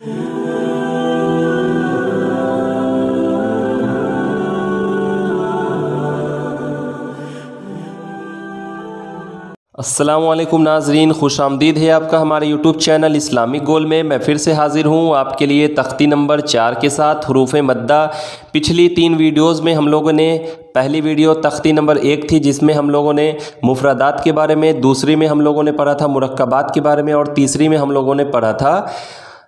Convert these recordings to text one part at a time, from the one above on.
अस्सलामुअलैकुम नाजरीन, खुश आमदीद है आपका हमारे यूट्यूब चैनल इस्लामिक गोल में। मैं फिर से हाजिर हूँ आपके लिए तख्ती नंबर 4 के साथ हुरूफ मद्दा। पिछली 3 वीडियोस में हम लोगों ने पहली वीडियो तख्ती नंबर 1 थी जिसमें हम लोगों ने मुफरदात के बारे में, दूसरी में हम लोगों ने पढ़ा था मुरक्कबात के बारे में और तीसरी में हम लोगों ने पढ़ा था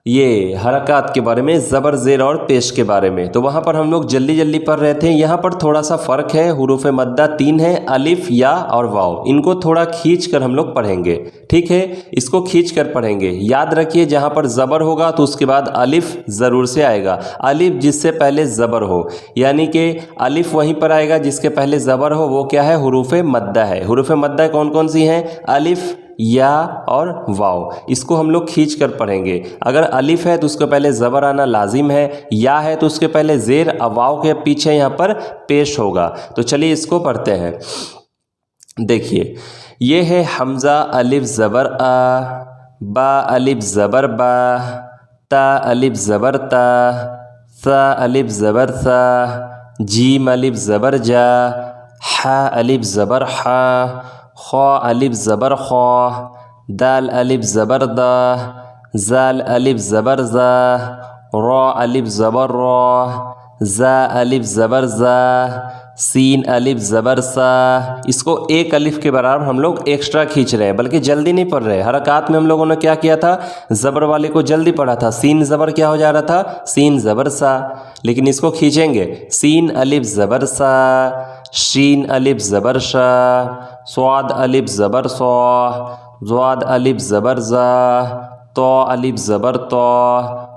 ये हरकत के बारे में, ज़बर ज़ेर और पेश के बारे में। तो वहाँ पर हम लोग जल्दी जल्दी पढ़ रहे थे। यहाँ पर थोड़ा सा फ़र्क है, हुरूफ मद्दा 3 है, अलिफ, या और वाव। इनको थोड़ा खींच कर हम लोग पढ़ेंगे, ठीक है। इसको खींच कर पढ़ेंगे। याद रखिए जहाँ पर ज़बर होगा तो उसके बाद अलिफ ज़रूर से आएगा। अलिफ जिससे पहले ज़बर हो, यानी कि अलिफ वहीं पर आएगा जिसके पहले ज़बर हो, वो क्या है? हुरूफ मद्दा है। हुरूफ मद्दा कौन कौन सी हैं? अलिफ, या और वाव। इसको हम लोग खींच कर पढ़ेंगे। अगर अलिफ है तो उसके पहले ज़बर आना लाजिम है, या है तो उसके पहले ज़ेर, वाव के पीछे यहाँ पर पेश होगा। तो चलिए इसको पढ़ते हैं। देखिए ये है हमज़ा अलिफ ज़बर आ, बा अलिफ ज़बर बा, ता अलिफ ज़बर ता, सा अलिफ ज़बर सा, जीम अलिफ ज़बर जा, हा अलिफ ज़बर हा, ख़ा अलिफ ज़बर ख़ा, दाल अलिफ ज़बर दा, ज़ाल अलिफ ज़बर ज़ा, रा अलिफ ज़बर रा, ज़ा अलिफ ज़बर ज़ा, सीन अलिफ ज़बर सा। इसको एक अलिफ के बराबर हम लोग एक्स्ट्रा खींच रहे हैं, बल्कि जल्दी नहीं पढ़ रहे। हरकत में हम लोगों ने क्या किया था? ज़बर वाले को जल्दी पढ़ा था। सीन ज़बर क्या हो जा रहा था? सीन ज़बर सा। लेकिन इसको खींचेंगे। सीन अलिफ ज़बर सा, शीन अलिफ ज़बर शा, स्वाद अलिफ ज़बर सौ, ज़्वाद अलिफ ज़बर ज़ा, तो अलिफ ज़बर तो,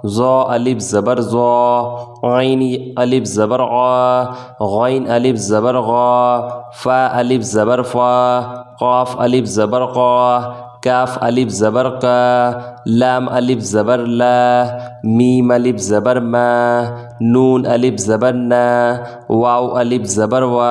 ज़ो अलिफ ज़बर ज़ो, गैन अलिफ ज़बर ग़ा, गैन अलिफ ज़बर ग़ा, फ़ा अलिफ ज़बर फ़ा, क़ाफ़ अलिफ ज़बर क़ा, काफ अलिफ ज़बर का, लाम अलिफ ज़बर ला, मीम अलिफ ज़बर मा, नून अलिफ ज़बर ना, वाव अलिफ ज़बर वा,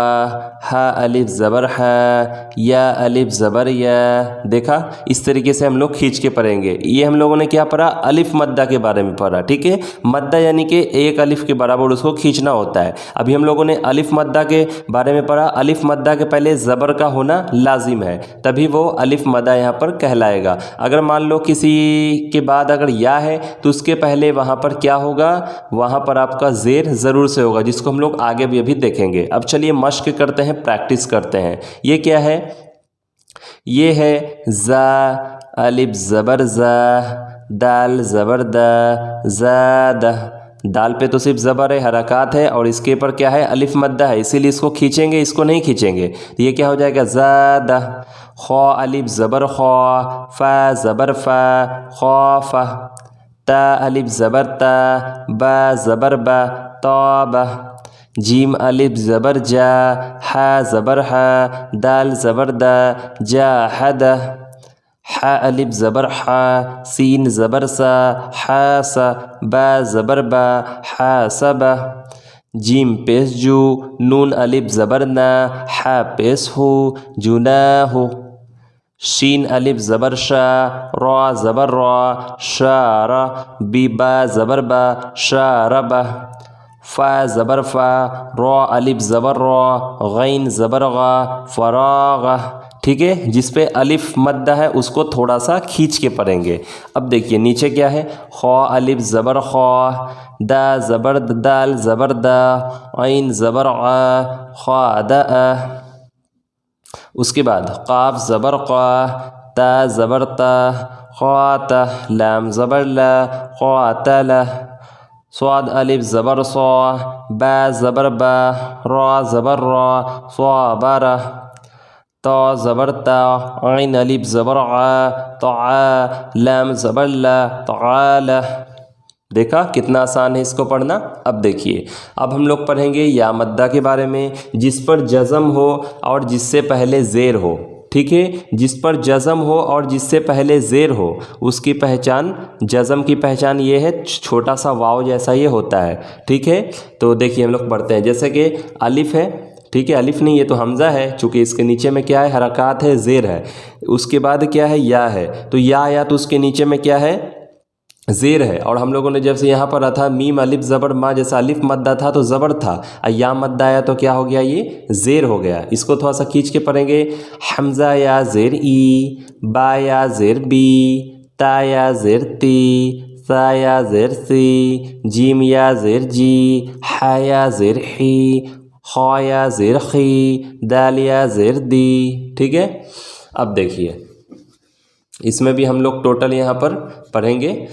हा अलिफ ज़बर हा, या अलिफ ज़बर या। देखा, इस तरीके से हम लोग खींच के पढ़ेंगे। ये हम लोगों ने क्या पढ़ा? अलिफ मद्दा के बारे में पढ़ा, ठीक है। मद्दा यानी कि एक अलिफ के बराबर उसको खींचना होता है। अभी हम लोगों ने अलिफ मद्दा के बारे में पढ़ा। अलिफ मद्दा के पहले ज़बर का होना लाजिम है, तभी वो अलिफ मद्दा यहाँ पर कहलाएगा। अगर मान लो किसी के बाद अगर या है तो उसके पहले वहाँ पर क्या होगा? वहाँ पर आपका ज़ेर ज़रूर से होगा, जिसको हम लोग आगे भी अभी देखेंगे। अब चलिए मश्क करते हैं, प्रैक्टिस करते हैं। ये क्या है? ये है ज़ा अलिफ ज़बर ज़ा, दाल ज़बर दा, ज़ादा। दाल पे तो सिर्फ ज़बर है, हरकत है, और इसके ऊपर क्या है? अलिफ मद्दा है, इसीलिए इसको खींचेंगे, इसको नहीं खींचेंगे। तो ये क्या हो जाएगा? ज़ादा। ख़ा अलिफ ज़बर ख़ा, फ़ा ज़बर फ़ा, ख़ाफ़ा। ता अलिफ ज़बर ता, बा ज़बर बा, ताबा। जीम अलिफ ज़बर जा, हा ज़बर हा, दाल ज़बर दा, जाहदा। हा अलिफ ज़बर हा, सीन ज़बर सा, हासा। बा ज़बर बा, हासबा। जीम पेश जू, नून अलिफ ज़बर ना, हा पेश हो, जुनाहो। शीन अलिफ ज़बर शा, रा ज़बर रा, शारा। बीबा ज़बर बा, शारबा। फ़ा ज़बर फ़ा, रा अलिफ ज़बर रा, गैन ज़बर गा, फ़रागा। ठीक है, जिस पे अलिफ मद्दा है उसको थोड़ा सा खींच के पढ़ेंगे। अब देखिए नीचे क्या है? ख़ा अलिफ ज़बर ख़ा, दा ज़बर दाल ज़बर दा, ऐन ज़बर आ, ख़ा दा। उसके बाद क़ाफ़ ज़बर क़ा, ता ज़बर ता, ख़ाता। लाम ज़बर ला, क़ातला। स्वाद अलिफ ज़बर सौ, बा ज़बर बा, रा ज़बर रा, स्वाबरा। तो ज़बर ता, ऐन अलिफ ज़बर आ, तआ। लाम ज़बर ला, तआला। देखा कितना आसान है इसको पढ़ना। अब देखिए, अब हम लोग पढ़ेंगे या मद्दा के बारे में, जिस पर जज़म हो और जिससे पहले ज़ेर हो। ठीक है, जिस पर जज़म हो और जिससे पहले ज़ेर हो, उसकी पहचान, जज़म की पहचान ये है, छोटा सा वाव जैसा ये होता है। ठीक है, तो देखिए हम लोग पढ़ते हैं। जैसे कि अलिफ है, ठीक है, अलिफ नहीं, ये तो हमज़ा है, चूँकि इसके नीचे में क्या है? हरकत है, ज़ेर है। उसके बाद क्या है? या है, तो या तो उसके नीचे में क्या है? ज़ेर है, और हम लोगों ने जब से यहाँ पर रहा था मीम अलिफ ज़बर मा, जैसा अलिफ मद्दा था तो ज़बर था, या मद्दा आया तो क्या हो गया, ये ज़ेर हो गया। इसको थोड़ा सा खींच के पढ़ेंगे। हमज़ा या ज़ेर ई, बा या ज़ेर बी, ता या ज़ेर ती, सा या ज़ेर सी, जीम या ज़ेर जी, हा या ज़ेर ही, खा या ज़ेर खी, दाल या ज़ेर दी। ठीक है, अब देखिए इसमें भी हम लोग टोटल यहाँ पर पढ़ेंगे।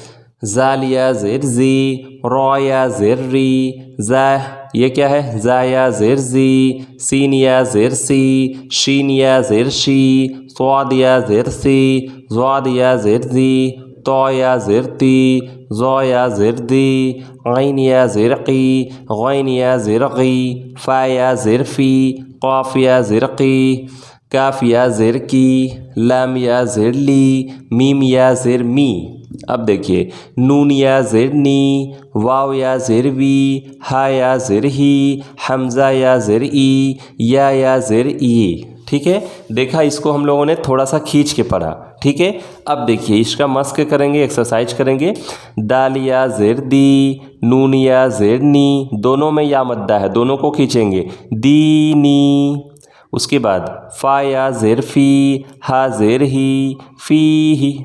ज़ाल या ज़ेर ज़ी, रॉ या ज़ेर री, ज़ा ये क्या है, ज़ा या ज़ेर ज़ी, सीन या ज़ेर सी, शीन या ज़ेर शी, स्वाद या ज़ेर सी, ज़्वाद या ज़ेर ज़ी, तो या ज़ेर ती, ज़ो या ज़ेर दी, गैन या ज़ेर क़ी, गैन या ज़ेर ग़ी, फ़ा या ज़ेर फ़ी, क़ाफ़ या ज़ेर क़ी, काफ या ज़ेर की, लाम या ज़ेर ली, मीम या ज़ेर मी। अब देखिए नून या ज़ेर नी, वाव या ज़ेर वी, हा या ज़ेर ही, हमज़ा या ज़ेर ई, या ज़ेर ई। ठीक है, देखा, इसको हम लोगों ने थोड़ा सा खींच के पढ़ा। ठीक है, अब देखिए इसका मस्क करेंगे, एक्सरसाइज करेंगे। दाल या ज़ेर दी, नून या ज़ेर नी, दोनों में या मद्दा है, दोनों को खींचेंगे, दी नी। उसके बाद फ़ा या ज़ेर फ़ी, हा ज़ेर ही, फ़ी ही।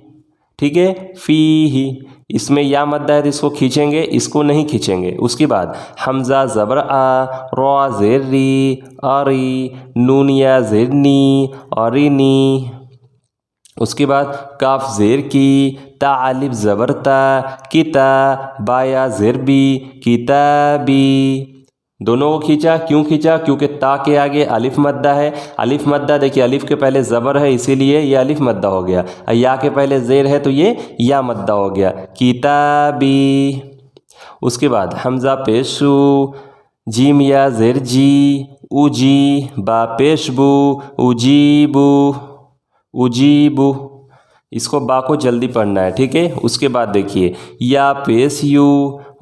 ठीक है, फ़ी ही, इसमें या मद्दा है तो इसको खींचेंगे, इसको नहीं खींचेंगे। उसके बाद हमज़ा ज़बर आ, रॉ ज़ेर री, आरी, नून या ज़ेर नी, आरी नी। उसके बाद काफ ज़ेर की, ता अलिफ ज़बर ता, किता, बा या ज़ेर बी, किताबी। दोनों को खींचा, क्यों खींचा, क्योंकि ता के आगे अलिफ मद्दा है। अलिफ मद्दा देखिए, अलिफ के पहले ज़बर है इसीलिए ये अलिफ मद्दा हो गया, या के पहले ज़ेर है तो ये या मद्दा हो गया, किताबी। उसके बाद हमज़ा पेशू, जीम या ज़ेर जी, उजी, बा पेशबू, उजीबू, उजीबू। इसको बा को जल्दी पढ़ना है। ठीक है, उसके बाद देखिए या पेश यू,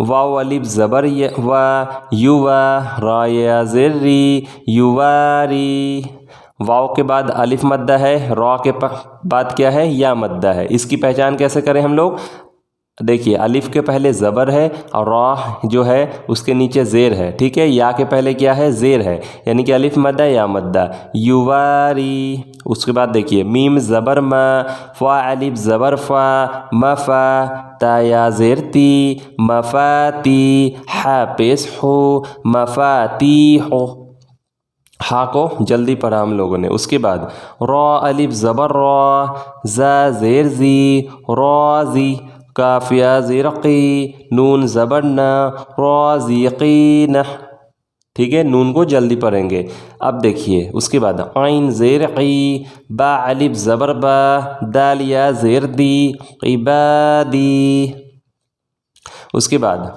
वाव अलिफ ज़बर वा, युवा, रा या ज़ेर री, युवारी। वाव के बाद अलिफ मद्दा है, रा के बाद क्या है, या मद्दा है। इसकी पहचान कैसे करें हम लोग, देखिए अलिफ के पहले ज़बर है और रा जो है उसके नीचे ज़ेर है। ठीक है, या के पहले क्या है, ज़ेर है, यानी कि अलिफ मद्दा या मद्दा, युवारी। उसके बाद देखिए मीम ज़बर मा, फ़ा अलिफ ज़बर फ़ा, मफ़ा, ता या ज़ेर ती, मफ़ाती, हा पेश हो, मफ़ाती हो। हा को जल्दी पढ़ा हम लोगों ने। उसके बाद रॉ अलिफ ज़बर रॉ, ज़ा ज़ेर ज़ी, रॉज़ी, काफ या ज़ेर क़ी, नून ज़बर न, रॉज़िक़ीन। ठीक है, नून को जल्दी पढ़ेंगे। अब देखिए उसके बाद आइन ज़ेर क़ी, बा अलिफ ज़बर बा, दाल या ज़ेर दी, इबादी। उसके बाद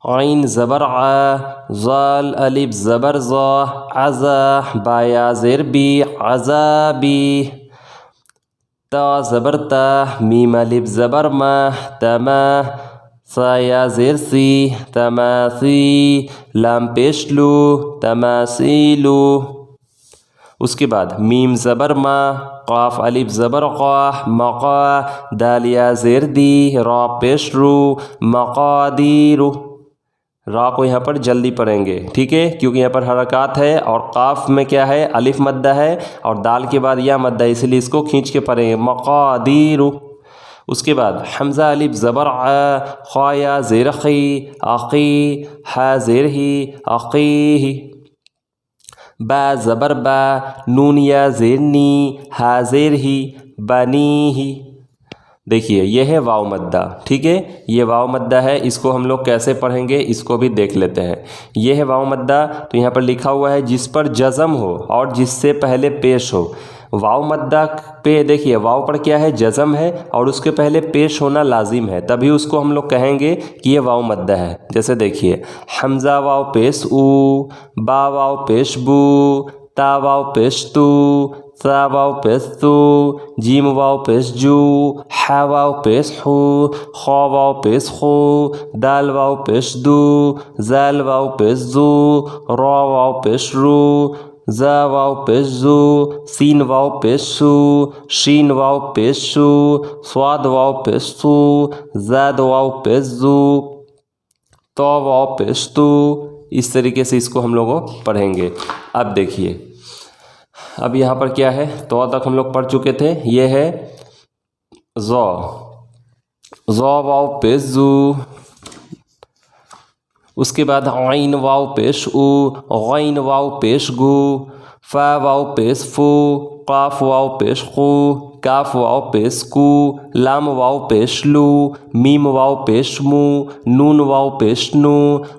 आइन ज़बर आ, ज़ाल अलिफ ज़बर ज़ा, अज़ा, बा या ज़ेर बी, अज़ाबी, ता ज़बर ता, मीम अलिफ ज़बर मा, तमा, सा या ज़ेर सी, तमासी, लाम पेश लू, तमासीलू। उसके बाद मीम ज़बर मा, क़ाफ़ अलिफ ज़बर क़ा, मक़ा, दाल या ज़ेर दी, रा पेश रू, मक़ादीरू। रा को यहाँ पर जल्दी पढ़ेंगे। ठीक है, क्योंकि यहाँ पर हरकत है और क़ाफ़ में क्या है, अलिफ मद्दा है और दाल के बाद या मद्दा, इसलिए इसको खींच के पढ़ेंगे, मक़ादीरू। उसके बाद हमज़ा अलिफ ज़बर आ, ख़ा या ज़ेर ख़ी, अक़ी, हा ज़ेर ही, अक़ीही, बा ज़बर बा, नून या ज़ेर नी, हा ज़ेर ही, बनीही। देखिए ये है वाव मद्दा। ठीक है, ये वाव मद्दा है, इसको हम लोग कैसे पढ़ेंगे इसको भी देख लेते हैं। ये है वाव मद्दा, तो यहाँ पर लिखा हुआ है जिस पर जज़म हो और जिससे पहले पेश हो। वाव मद्दा पे देखिए वाव पर क्या है, जज़म है और उसके पहले पेश होना लाजिम है, तभी उसको हम लोग कहेंगे कि ये वाव मद्दा है। जैसे देखिए हमज़ा वाव पेश ऊ, बा वाव पेश बू, ता वाव पेश तू, सा वाव पेश तू, जीम वाव पेश जू, हा वाव पेश हू, खा वाव पेश खू, दाल वाव पेश दू, जाल वाव पेश जू, रा वाव पेश रू, ज़ा वाव पेश ज़ू, सीन वाव पेश शू, शीन वाव पेश शू, स्वाद वाव पेश सू, ज़ाद वाव पेश ज़ू, तो वाव पेश तू। इस तरीके से इसको हम लोग पढ़ेंगे। अब देखिए, अब यहाँ पर क्या है, तो तक हम लोग पढ़ चुके थे। ये है ज़ौ, ज़ौ वाव पेश ज़ू, उसके बाद आइन वाव पेश उ, गैन वाव पेश गु, फ़ा वाव पेश फू, काफ वाव पेश कू, काफ वाव पेश कू, लाम वाव पेश लू, मीम वाव पेश मू, नून वाव पेश नू,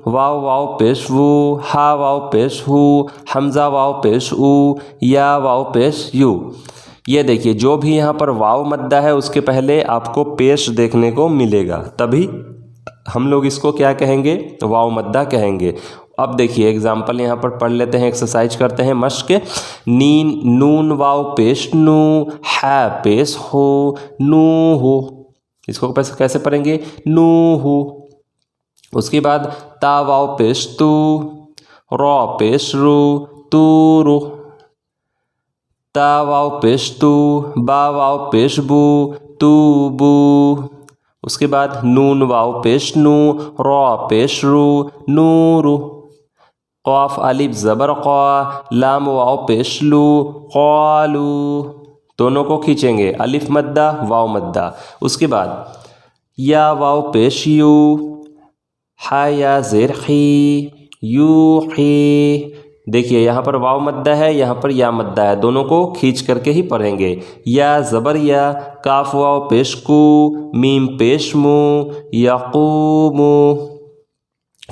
वाव वाव पेश वू, हा वाव पेश हू, हमज़ा वाव पेश उ, या वाव पेश यू। ये देखिए, जो भी यहाँ पर वाव मद्दा है उसके पहले आपको पेश देखने को मिलेगा, तभी हम लोग इसको क्या कहेंगे, वाव मद्दा कहेंगे। अब देखिए एग्जाम्पल यहाँ पर पढ़ लेते हैं, एक्सरसाइज करते हैं मश्क। नीन नून वाव पेश नू, है पेश हो, नू हो। इसको कैसे पढ़ेंगे, नू हो। उसके बाद ता वाव पेश तू, रॉ पेश रू, तू रू, ता वाव पेश तू, बा वाव पेश बू, तू बू। उसके बाद नून वाव पेश नू, रॉ पेश रू, नूरू, क़ाफ अलिफ ज़बर क़ा, लाम वाव पेश लू, क़ालू। दोनों को खींचेंगे, अलिफ मद्दा वाव मद्दा। उसके बाद या वाव पेश यू, हा या ज़ेर खी, यू खी। देखिए यहाँ पर वाव मद्दा है, यहाँ पर या मद्दा है, दोनों को खींच करके ही पढ़ेंगे। या ज़बर या, काफ वाव पेश कू, मीम पेश मू, यक़ूमु,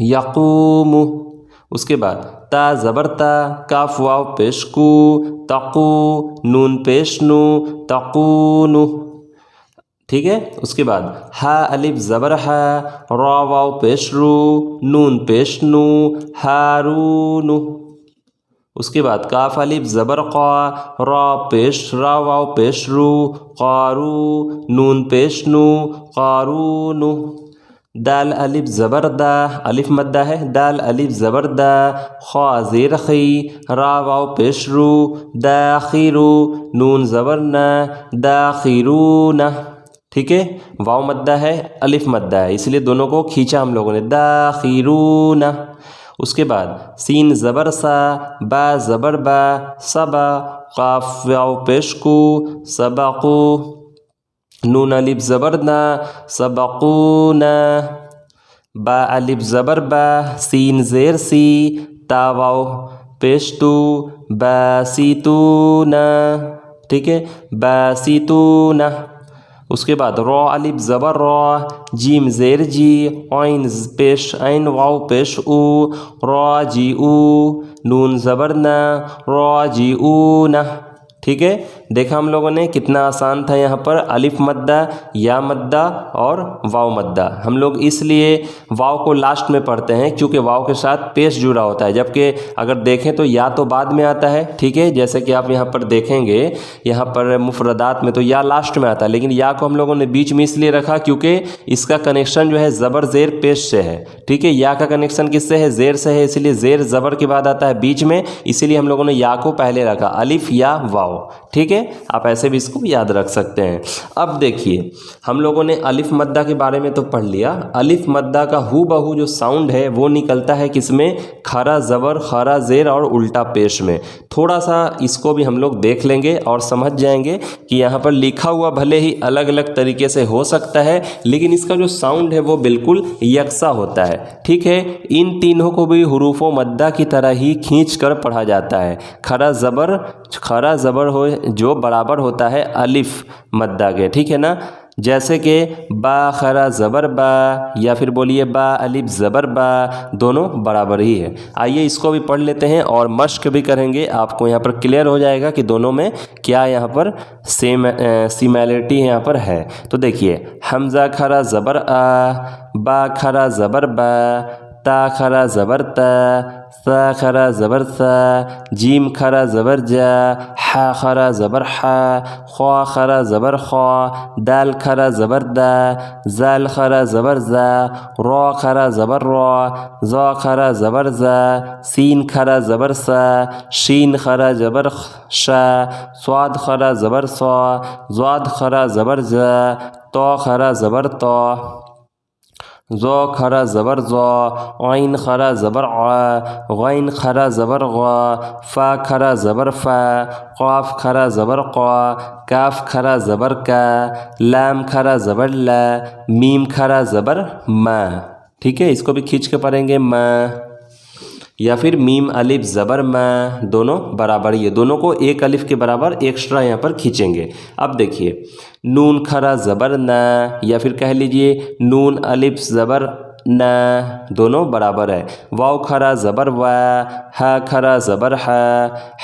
यक़ूमु। उसके बाद ता ज़बर ता, काफ वाव पेश कू, तक़ू, नून पेश नू, तक़ूनु। ठीक है। उसके बाद हा अलिफ ज़बर हा, रॉ वाव पेश रू, नून पेश नू, हारूनु। उसके बाद काफ अलिफ ज़बर क़ा, रॉ पेश रा वाव पेश रू, क़ारू, नून पेश नू, क़ारूनु। दाल अलिफ ज़बर दा, अलिफ मद्दा है, दाल अलिफ ज़बर दा, ख़ा ज़ेर खी, रा वाव पेश रू, दाखिरू, नून ज़बर ना, दाखिरूना। ठीक है, वाव मद्दा है, अलिफ मद्दा है, इसलिए दोनों को खींचा हम लोगों ने, दाखिरूना। उसके बाद सीन ज़बर सा, बा ज़बर बा, सबा, काफ वाव पेश कू, सबक़ू, नून अलिफ ज़बर ना, सबक़ूना, बा अलिफ ज़बर बा, सीन ज़ेर सी, ता वाव पेश तू, बासीतूना। ठीक है, बासीतूना। उसके बाद रॉ अलिफ ज़बर रॉ, जीम ज़ेर जी, ऐन पेश ऐन वाव पेश ऊ, रॉ जी ऊ, नून ज़बर ना, रॉ जी ऊ ना। ठीक है, देखा हम लोगों ने कितना आसान था। यहाँ पर अलिफ मद्दा, या मद्दा और वाव मद्दा। हम लोग इसलिए वाव को लास्ट में पढ़ते हैं क्योंकि वाव के साथ पेश जुड़ा होता है, जबकि अगर देखें तो या तो बाद में आता है। ठीक है, जैसे कि आप यहाँ पर देखेंगे, यहाँ पर मुफरदात में तो या लास्ट में आता है, लेकिन या को हम लोगों ने बीच में इसलिए रखा क्योंकि इसका कनेक्शन जो है ज़बर ज़ेर पेश से है। ठीक है, या का कनेक्शन किससे है, ज़ेर से है, इसलिए ज़ेर ज़बर के बाद आता है बीच में, इसीलिए हम लोगों ने या को पहले रखा, अलिफ या वाव। ठीक है, आप ऐसे भी इसको याद रख सकते हैं। अब देखिए, हम लोगों ने अलिफ मद्दा के बारे में तो पढ़ लिया। अलिफ मद्दा का हू बहू जो साउंड है वो निकलता है किसमें, खरा ज़बर, खरा ज़ेर और उल्टा पेश में। थोड़ा सा इसको भी हम लोग देख लेंगे और समझ जाएंगे कि यहाँ पर लिखा हुआ भले ही अलग अलग तरीके से हो सकता है, लेकिन इसका जो साउंड है वो बिल्कुल यकसा होता है। ठीक है, इन तीनों को भी हुरूफ़ो मद्दा की तरह ही खींच कर पढ़ा जाता है। खरा ज़बर हो जो बराबर होता है अलिफ मद्दा के। ठीक है ना, जैसे कि बा खरा ज़बर बा, या फिर बोलिए बा अलिफ ज़बर बा, दोनों बराबर ही है। आइए इसको भी पढ़ लेते हैं और मश्क भी करेंगे, आपको यहाँ पर क्लियर हो जाएगा कि दोनों में क्या यहाँ पर सिमिलरिटी यहाँ पर है। तो देखिए, हमज़ा खरा ज़बर आ, बा खरा ज़बर बा, ता खरा ज़बर ता, सा खरा ज़बर सा, जीम खरा ज़बर जा, हा खरा ज़बर हा, ख्वा खरा ज़बर ख्वा, दाल खरा ज़बर दा, जाल खरा ज़बर जा, रा खरा ज़बर रा, ज़ा खरा ज़बर जा, सीन खरा ज़बर सा, शीन खरा ज़बर शा, स्वाद खरा ज़बर सा, ज़ाद खरा ज़बर जा, तो खरा ज़बर तो, ज़ो खरा ज़बर ज़ो, ऐन खरा ज़बर आ, गैन खरा ज़बर गा, फ़ा खरा ज़बर फ़ा, क़ाफ़ खरा ज़बर क़ा, काफ़ खरा ज़बर का, लाम खरा ज़बर ला, मीम खरा ज़बर मा। ठीक है, इसको भी खींच के पढ़ेंगे मा, या फिर मीम अलिफ ज़बर मा, दोनों बराबर ही है, दोनों को एक अलिफ के बराबर एक्स्ट्रा यहाँ पर खींचेंगे। अब देखिए नून खरा ज़बर ना, या फिर कह लीजिए नून अलिफ ज़बर ना, दोनों बराबर है। वाव खरा ज़बर वा, हा खरा ज़बर हा,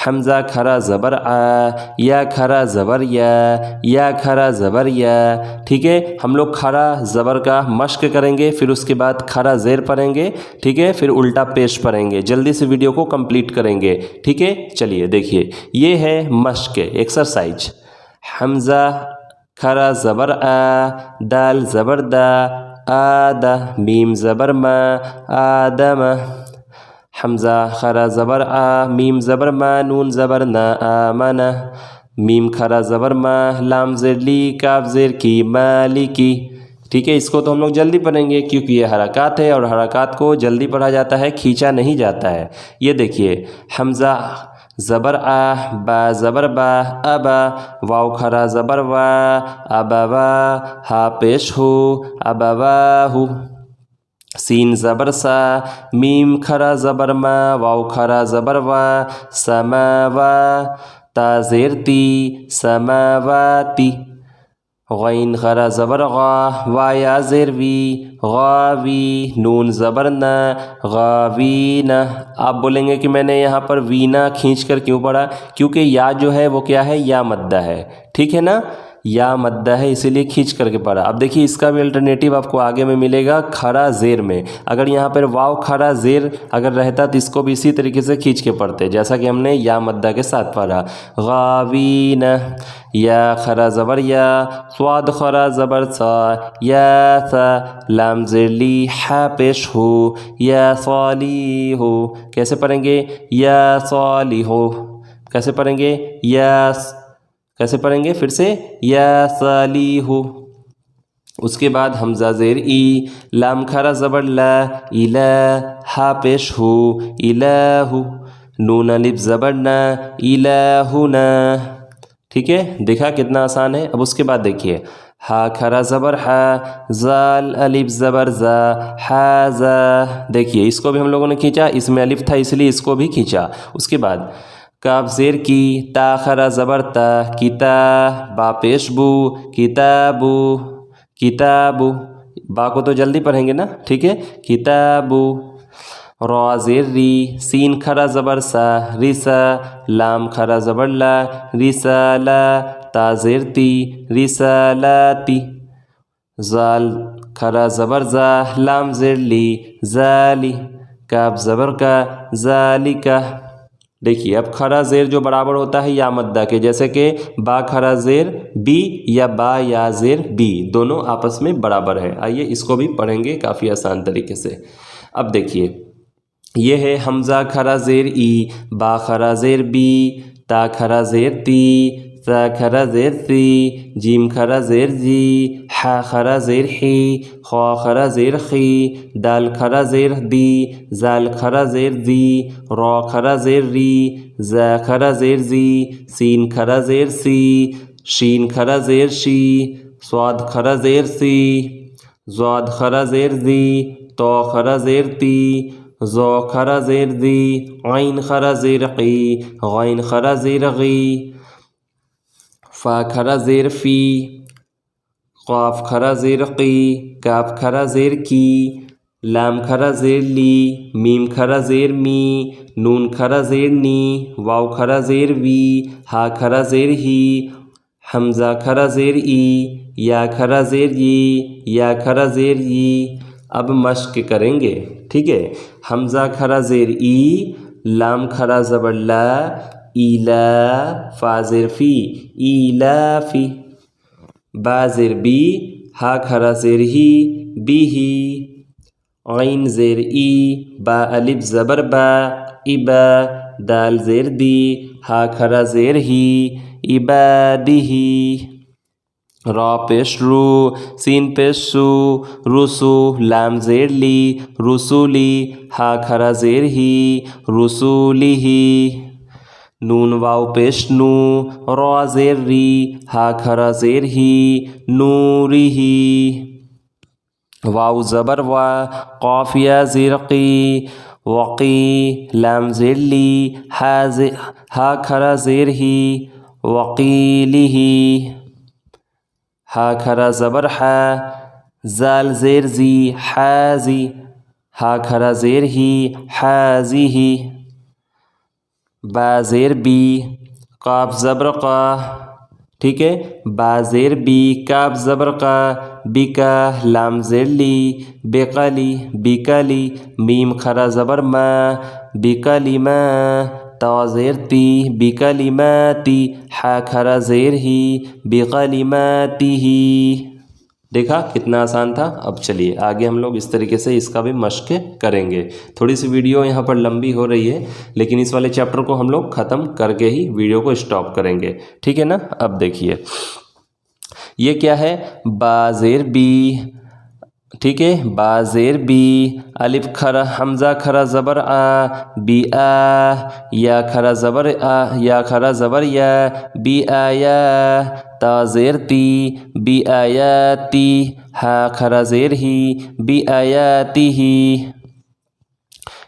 हमज़ा खरा ज़बर आ, या खरा ज़बर या खरा ज़बर या। ठीक है, हम लोग खरा ज़बर का मश्क करेंगे, फिर उसके बाद खरा ज़ेर पढ़ेंगे। ठीक है, फिर उल्टा पेश पढ़ेंगे, जल्दी से वीडियो को कंप्लीट करेंगे। ठीक है, चलिए देखिए, ये है मश्क एक्सरसाइज। हमज़ा खरा ज़बर आ, दाल ज़बर दा, आदा, मीम ज़बर मा, आदम, हमज़ा खरा ज़बर आ, मीम ज़बर मा, नून ज़बर ना, आमना, मीम खरा ज़बर मा, लाम ज़ेर ली, काफ ज़ेर की, मालिकी। ठीक है, इसको तो हम लोग जल्दी पढ़ेंगे क्योंकि ये हरकत है और हरकत को जल्दी पढ़ा जाता है, खींचा नहीं जाता है। ये देखिए हमज़ा ज़बर आ, बा ज़बर बा, अबा, वाव खरा ज़बर वा, अबवा, हा पेश हो, अबवा हो, सीन ज़बर सा, मीम खरा ज़बर मा, वाव खरा ज़बर वा, समावा, ता ज़ेर ती, समावाती, गैन खरा ज़बर गा, वाया ज़ेर वी, गावी, नून ज़बर ना, गावीना। आप बोलेंगे कि मैंने यहाँ पर वीना खींच कर क्यों पढ़ा, क्योंकि या जो है वो क्या है, या मद्दा है। ठीक है ना, या मद्दा है, इसीलिए खींच करके पढ़ा। अब देखिए इसका भी अल्टरनेटिव आपको आगे में मिलेगा खरा ज़ेर में। अगर यहाँ पर वाव खरा ज़ेर अगर रहता तो इसको भी इसी तरीके से खींच के पढ़ते, जैसा कि हमने या मद्दा के साथ पढ़ा। गावीना, या खरा ज़बर या, स्वाद खरा ज़बर सा, या सा, लाम ज़ेर ली, हा पेश हो, या साली हो। कैसे पढ़ेंगे, या साली हो। कैसे पढ़ेंगे, कैसे पढ़ेंगे फिर से, या साली हो। उसके बाद हमज़ा ज़ेर ई, लाम खरा ज़बर ला, इला, हा पेश हो, इलाहु, नून अलिफ ज़बर ना, इलाहुना। ठीक है, देखा कितना आसान है। अब उसके बाद देखिए हा खरा ज़बर हा, जाल अलिफ ज़बर जा, हाजा। देखिए इसको भी हम लोगों ने खींचा, इसमें अलिफ था इसलिए इसको भी खींचा। उसके बाद काफ ज़ेर की, ता खरा ज़बर ता, किता, बा पेश बू, किताबू, किताबू, बा को तो जल्दी पढ़ेंगे ना। ठीक है, किताबू, रा ज़ेर री, सीन खरा ज़बर सा, रिसा, लाम खरा ज़बर ला, रिसाला, ता ज़ेर ती, रिसालाती, जाल खरा ज़बर जा, लाम ज़ेर ली, जाली, काफ ज़बर का, जालिका। देखिए अब खरा ज़ेर जो बराबर होता है या मद्दा के, जैसे कि बा खरा ज़ेर बी या बा या ज़ेर बी, दोनों आपस में बराबर है। आइए इसको भी पढ़ेंगे काफ़ी आसान तरीके से। अब देखिए ये है हमज़ा खरा ज़ेर ई, बा खरा ज़ेर बी, ता खरा ज़ेर ती, सा खरा ज़ेर सी, जीम खरा ज़ेर जी, हा खरा ज़ेर ही, खा खरा ज़ेर खी, दाल खरा ज़ेर दी, जाल खरा ज़ेर दी, रा खरा ज़ेर री, जा खरा ज़ेर जी, सीन खरा ज़ेर सी, शीन खरा ज़ेर शी, स्वाद खरा ज़ेर सी, ज़ाद खरा ज़ेर दी, तो खरा ज़ेर ती, ज़ो खरा ज़ेर दी, ऐन खरा ज़ेर की, गैन खरा ज़ेर गी, फ़ा खरा ज़ेर फ़ी, क़ाफ़ खरा ज़ेर की, काफ खरा ज़ेर की, लाम खरा ज़ेर ली, मीम खरा ज़ेर मी, नून खरा ज़ेर नी, वाव खरा ज़ेर वी, हा खरा ज़ेर ही, हमज़ा खरा ज़ेर ई, या खरा ज़ेर ये, या खरा ज़ेर ये, अब मश्क करेंगे, ठीक है। हमज़ा खरा ज़ेर ई, लाम खरा ज़बर ला, ईला, फा ज़ेर फ़ी, ईलाफ़ी। बा ज़ेर बी, हा खरा ज़ेर ही, बिही। ऐन ज़ेर ई, बा अलिफ ज़बर बा, इबा। दाल ज़ेर दी, हा खरा ज़ेर ही, इबादिही। रा पेश रू, सीन पेश सू, रुसू। लाम ज़ेर ली, रुसूली, हा खरा ज़ेर ही, रुसूलिही। नून वाव पेश नू, रा ज़ेर री, हा खरा ज़ेर ही, नूरिही। वाव ज़बर वा, क़ाफ या ज़ेर क़ी, वक़ी। लाम ज़ेर ली, हा खरा ज़ेर ही, वक़ीलिही। हा खरा ज़बर हा, ज़ाल ज़ेर ज़ी, हाज़ी। हा खरा ज़ेर ही, हाज़िही। बा ज़ेर बी, काफ ज़बर क़ा, ठीक है। बा ज़ेर बी, काफ ज़बर क़ा, बिका। लाम ज़ेर ली, बेक़ली, बिकली। मीम खरा ज़बर मा, बिकलिमा। ता ज़ेर ती, बिकलिमाती। हा खरा ज़ेर ही, बिकलिमातिही। देखा कितना आसान था। अब चलिए आगे हम लोग इस तरीके से इसका भी मश्क करेंगे। थोड़ी सी वीडियो यहाँ पर लंबी हो रही है, लेकिन इस वाले चैप्टर को हम लोग ख़त्म करके ही वीडियो को स्टॉप करेंगे, ठीक है ना। अब देखिए ये क्या है, बा ज़ेर बी, ठीक है। बा ज़ेर बी, अलिफ खरा, हमज़ा खरा ज़बर आ, बी आ। या खरा ज़बर आ, या खरा ज़बर या, बी आया। ता ज़ेर ती, बी आयाती। हा खरा ज़ेर ही, बी आयातिही।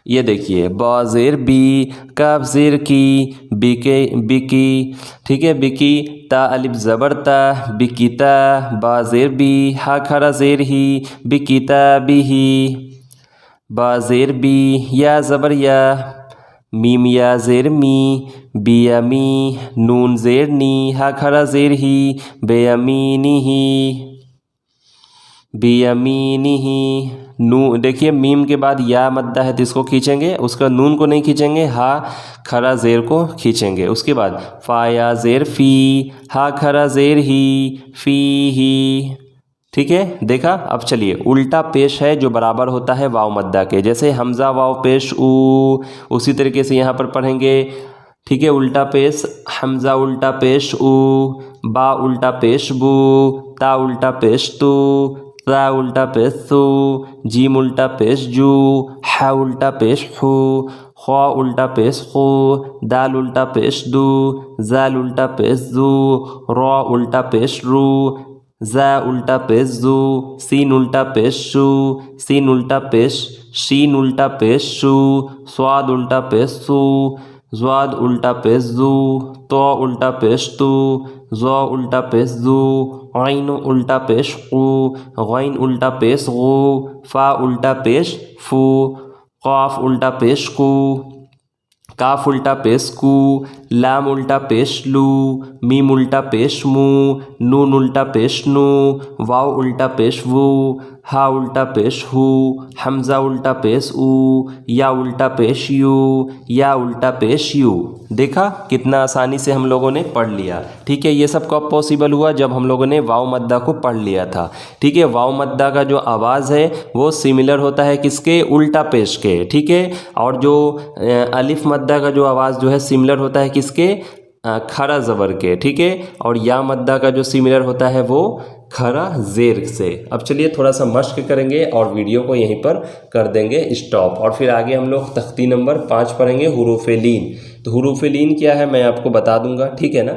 ये देखिए बा ज़ेर बी, काफ ज़ेर की, बिके, बिकी, ठीक है, बिकी। ता अलिफ ज़बर ता, बिकिता। बा ज़ेर बी, हा खरा ज़ेर ही, बिकिता बिही। बा ज़ेर बी, या ज़बर या, मीम या ज़ेर मी, बियमी। नून ज़ेर नी, हा खरा ज़ेर ही, बेयमीनिही, बियमीनिही। नू देखिए मीम के बाद या मद्दा है तो इसको खींचेंगे, उसका नून को नहीं खींचेंगे, हा खरा ज़ेर को खींचेंगे। उसके बाद फ़ा या ज़ेर फ़ी, हा खरा ज़ेर ही, फ़ी ही, ठीक है। देखा। अब चलिए उल्टा पेश है जो बराबर होता है वाव मद्दा के, जैसे हमज़ा वाव पेश ऊ, उसी तरीके से यहाँ पर पढ़ेंगे, ठीक है। उल्टा पेश, हमज़ा उल्टा पेश ऊ, बा उल्टा पेश बू, ता उल्टा पेश तू, ता उल्टा पेश सू, जीम उल्टा पेश जू, हा उल्टा पेश हू, ख़ा उल्टा पेश खू, दाल उल्टा पेश दू, ज़ाल उल्टा पेश जू, रा उल्टा पेश रू, ज़ा उल्टा पेश जू, सीन उल्टा पेश शू, सीन उल्टा पेश शीन उल्टा पेश शू, स्वाद उल्टा पेश सू, ज़्वाद उल्टा पेश जू, तो उल्टा पेश तू, ज़ो उल्टा पेश जू, ऐन उल्टा पेश क़ू, गैन उल्टा पेश गू, फ़ा उल्टा पेश फू, क़ाफ उल्टा पेश कू, काफ उल्टा पेश कू, लाम उल्टा पेश लू, मीम उल्टा पेश मू, नून उल्टा पेश नू, वाव उल्टा पेश वू, हा उल्टा पेश हू, हमज़ा उल्टा पेश ऊ, या उल्टा पेश यू, या उल्टा पेश यू। देखा कितना आसानी से हम लोगों ने पढ़ लिया, ठीक है। ये सब कब पॉसिबल हुआ, जब हम लोगों ने वाव मद्दा को पढ़ लिया था, ठीक है। वाव मद्दा का जो आवाज़ है वो सिमिलर होता है किसके, उल्टा पेश के, ठीक है। और जो अलिफ मद्दा का जो आवाज़ जो है सिमिलर होता है किसके, खरा ज़बर के, ठीक है। और या मद्दा का जो सिमिलर होता है वो खरा ज़ेर से। अब चलिए थोड़ा सा मश्क करेंगे और वीडियो को यहीं पर कर देंगे स्टॉप, और फिर आगे हम लोग तख्ती नंबर 5 पढ़ेंगे, हुरूफ़े लीन। तो हुरूफ़े लीन क्या है मैं आपको बता दूंगा, ठीक है ना।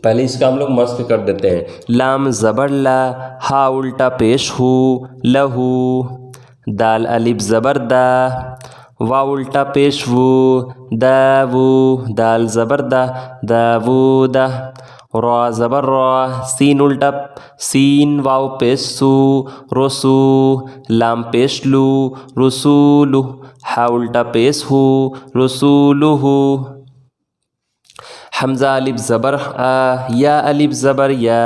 पहले इसका हम लोग मश्क कर देते हैं। लाम ज़बर ला, हा उल्टा पेश हू, लहू। दाल अलिफ ज़बर दा, वाव उल्टा पेश वू, दावू। दाल ज़बर दा, दावूदा। रा ज़बर रा, सीन उल्टा सीन, वाव पेश सू, रसू। लाम पेश लू, रसूलु। हा उल्टा पेश हू, रसूलुहु। हमज़ा अलिफ ज़बर आ, या अलिफ ज़बर या,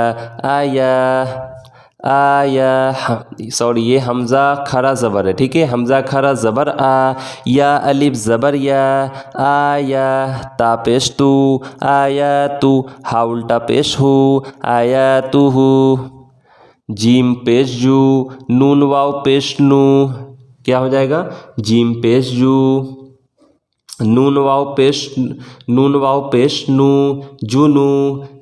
आया। सॉरी ये हमज़ा खरा ज़बर है, ठीक है। हमज़ा खरा ज़बर आ, या अलिफ ज़बर या, आया ता पेश तू, आया तू, हा उल्टा पेश हो, आया तू हु, जीम पेश जू, नून वाव पेश नू, क्या हो जाएगा, जीम पेश जू, नून वाव पेश नू, जुनू,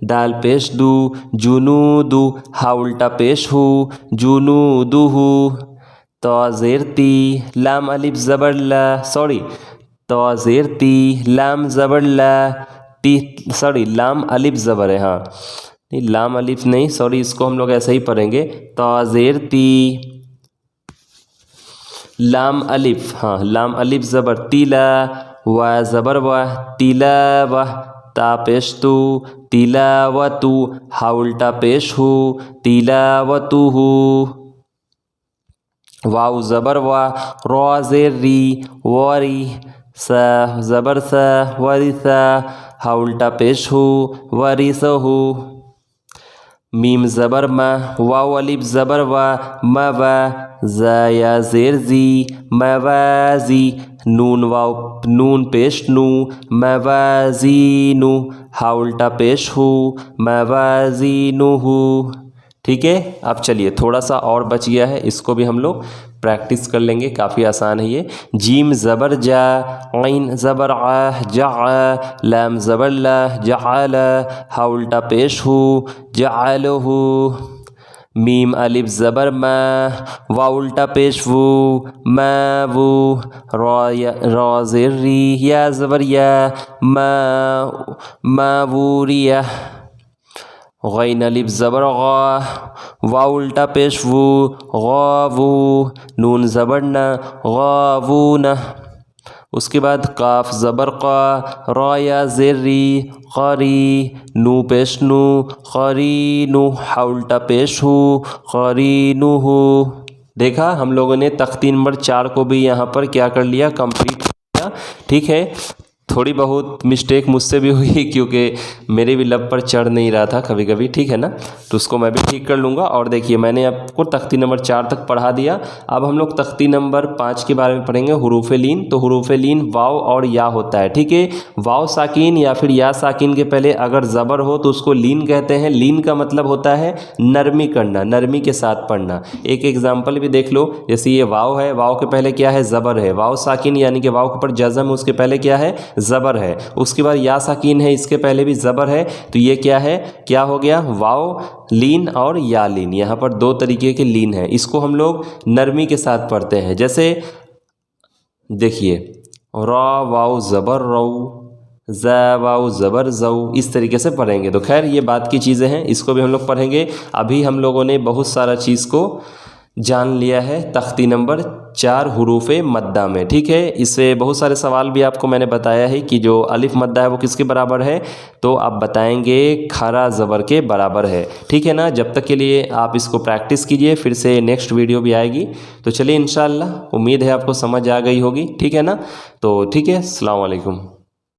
दाल पेश दू, जुनू दू, हा उल्टा पेश हु, जुनू दुहु, तो ज़ेर ती, लाम अलिफ ज़बर ला, सॉरी तो ज़ेर ती, लाम ज़बर ला, ती सॉरी लाम अलिफ ज़बर है, हाँ नहीं लाम अलिफ नहीं, सॉरी इसको हम लोग ऐसे ही पढ़ेंगे, तो ज़ेर ती, लाम अलिफ, हाँ लाम अलिफ ज़बर, तीला, व ज़बर व, तीला व, ता पेश तू, तीला व तू, हा उल्टा पेश हो, तीला व तू हु, वाव ज़बर व, रॉ ज़ेर री, वरी, सा ज़बर सा, वरिसा, हा उल्टा पेश हो, वरिसहु, मीम ज़बर मा, वाव अलिफ ज़बर व, मवा, ज़ाया ज़ेर ज़ी, मवाज़ी, नून वाव नून पेश नू, मवाज़ीनु, हा उल्टा पेश हो, मवाज़ीनुहु, ठीक है। अब चलिए थोड़ा सा और बच गया है, इसको भी हम लोग प्रैक्टिस कर लेंगे, काफ़ी आसान है ये। जीम ज़बर जा, ऐन ज़बर आ, जा, लाम ज़बर ला, जाल, हा उल्टा पेश हो, जालहु, मीम अलिफ ज़बर मा, वा उल्टा पेश वो, मा वो, रॉ ज़ेर री, या ज़बर या, मा वूरिया, गैन अलिफ ज़बर गा, वा उल्टा पेश वो, गावू, नून ज़बर न, गावून, उसके बाद काफ ज़बर क़ा, रा या ज़ेर री, क़री, नू पेश नू, क़रीनु, हा उल्टा पेश हो, क़रीनुहु। देखा हम लोगों ने तख्ती नंबर 4 को भी यहाँ पर क्या कर लिया, कंप्लीट किया, ठीक है। थोड़ी बहुत मिस्टेक मुझसे भी हुई क्योंकि मेरे भी लब पर चढ़ नहीं रहा था कभी कभी, ठीक है ना, तो उसको मैं भी ठीक कर लूँगा। और देखिए मैंने आपको तख्ती नंबर 4 तक पढ़ा दिया। अब हम लोग तख्ती नंबर 5 के बारे में पढ़ेंगे, हुरूफ़ लीन। तो हुरूफ़ लीन वाव और या होता है, ठीक है। वाव साकिन या फिर या साकिन के पहले अगर ज़बर हो तो उसको लीन कहते हैं। लीन का मतलब होता है नरमी करना, नरमी के साथ पढ़ना। एक एग्जाम्पल भी देख लो, जैसे ये वाव है, वाव के पहले क्या है, ज़बर है। वाव साकिन यानी कि वाव के ऊपर जज़म, उसके पहले क्या है, ज़बर है। उसके बाद या साकिन है, इसके पहले भी ज़बर है, तो ये क्या है, क्या हो गया, वाव लीन और या लीन। यहाँ पर दो तरीके के लीन है, इसको हम लोग नरमी के साथ पढ़ते हैं। जैसे देखिए रा वाव ज़बर रऊ, ज़ा वाव ज़बर ज़ऊ, इस तरीके से पढ़ेंगे। तो खैर ये बात की चीज़ें हैं, इसको भी हम लोग पढ़ेंगे। अभी हम लोगों ने बहुत सारा चीज़ को जान लिया है तख्ती नंबर 4 हुरूफ़ मद्दा में, ठीक है। इससे बहुत सारे सवाल भी आपको मैंने बताया है कि जो अलिफ मद्दा है वो किसके बराबर है, तो आप बताएंगे खरा ज़बर के बराबर है, ठीक है ना। जब तक के लिए आप इसको प्रैक्टिस कीजिए, फिर से नेक्स्ट वीडियो भी आएगी। तो चलिए इंशाअल्लाह, उम्मीद है आपको समझ आ गई होगी, ठीक है ना। तो ठीक है, अस्सलाम वालेकुम।